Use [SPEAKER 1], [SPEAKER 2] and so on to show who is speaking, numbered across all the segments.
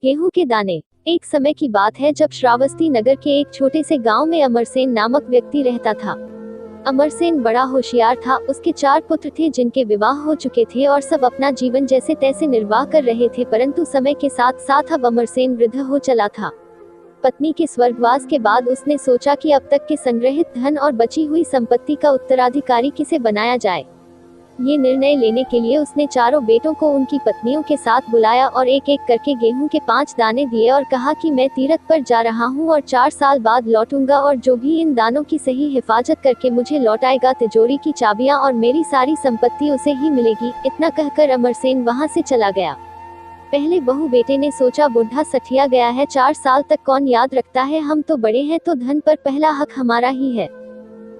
[SPEAKER 1] गेहूं के दाने। एक समय की बात है जब श्रावस्ती नगर के एक छोटे से गांव में अमरसेन नामक व्यक्ति रहता था। अमरसेन बड़ा होशियार था। उसके 4 पुत्र थे जिनके विवाह हो चुके थे और सब अपना जीवन जैसे तैसे निर्वाह कर रहे थे, परंतु समय के साथ साथ अब अमरसेन वृद्ध हो चला था। पत्नी के स्वर्गवास के बाद उसने सोचा कि अब तक के संग्रहित धन और बची हुई संपत्ति का उत्तराधिकारी किसे बनाया जाए। ये निर्णय लेने के लिए उसने चारों बेटों को उनकी पत्नियों के साथ बुलाया और एक एक करके गेहूं के 5 दाने दिए और कहा कि मैं तीरथ पर जा रहा हूं और 4 साल बाद लौटूंगा और जो भी इन दानों की सही हिफाजत करके मुझे लौटाएगा, तिजोरी की चाबियां और मेरी सारी संपत्ति उसे ही मिलेगी। इतना कहकर अमरसेन वहां से चला गया। पहले बहू बेटे ने सोचा, बुढ़ा सठिया गया है, 4 साल तक कौन याद रखता है, हम तो बड़े हैं तो धन पर पहला हक हमारा ही है।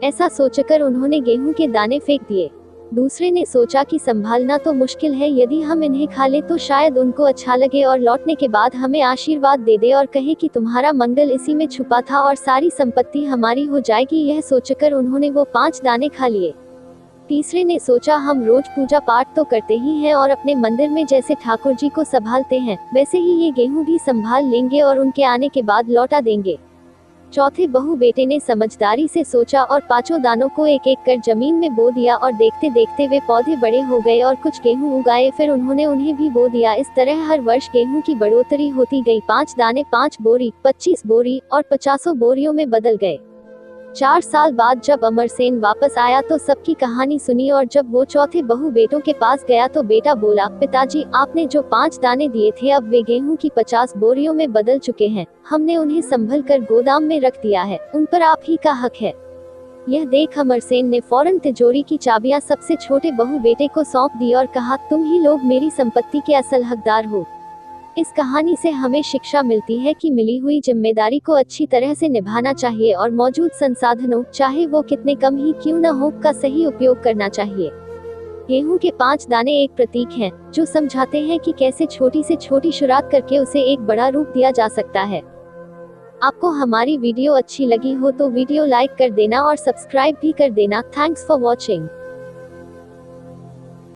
[SPEAKER 1] ऐसा सोचकर उन्होंने गेहूं के दाने फेंक दिए। दूसरे ने सोचा कि संभालना तो मुश्किल है, यदि हम इन्हें खा ले तो शायद उनको अच्छा लगे और लौटने के बाद हमें आशीर्वाद दे दे और कहे कि तुम्हारा मंगल इसी में छुपा था और सारी संपत्ति हमारी हो जाएगी। यह सोचकर उन्होंने वो 5 दाने खा लिए। तीसरे ने सोचा, हम रोज पूजा पाठ तो करते ही हैं और अपने मंदिर में जैसे ठाकुर जी को संभालते हैं वैसे ही ये गेहूं भी संभाल लेंगे और उनके आने के बाद लौटा देंगे। चौथे बहू बेटे ने समझदारी से सोचा और 5 दानों को एक एक कर जमीन में बो दिया और देखते देखते वे पौधे बड़े हो गए और कुछ गेहूं उगाए। फिर उन्होंने उन्हें भी बो दिया। इस तरह हर वर्ष गेहूं की बढ़ोतरी होती गई। 5 दाने 5 बोरी, 25 बोरी और 50 बोरियों में बदल गए। 4 साल बाद जब अमरसेन वापस आया तो सबकी कहानी सुनी और जब वो चौथे बहू बेटों के पास गया तो बेटा बोला, पिताजी आपने जो 5 दाने दिए थे अब वे गेहूं की 50 बोरियों में बदल चुके हैं। हमने उन्हें संभल कर गोदाम में रख दिया है, उन पर आप ही का हक है। यह देख अमरसेन ने फौरन तिजोरी की चाबियां सबसे छोटे बहू बेटे को सौंप दी और कहा, तुम ही लोग मेरी संपत्ति के असल हकदार हो। इस कहानी से हमें शिक्षा मिलती है कि मिली हुई जिम्मेदारी को अच्छी तरह से निभाना चाहिए और मौजूद संसाधनों, चाहे वो कितने कम ही क्यों न हो, का सही उपयोग करना चाहिए। गेहूं के 5 दाने एक प्रतीक हैं, जो समझाते हैं कि कैसे छोटी से छोटी शुरुआत करके उसे एक बड़ा रूप दिया जा सकता है। आपको हमारी वीडियो अच्छी लगी हो तो वीडियो लाइक कर देना और सब्सक्राइब भी कर देना। Thanks for watching.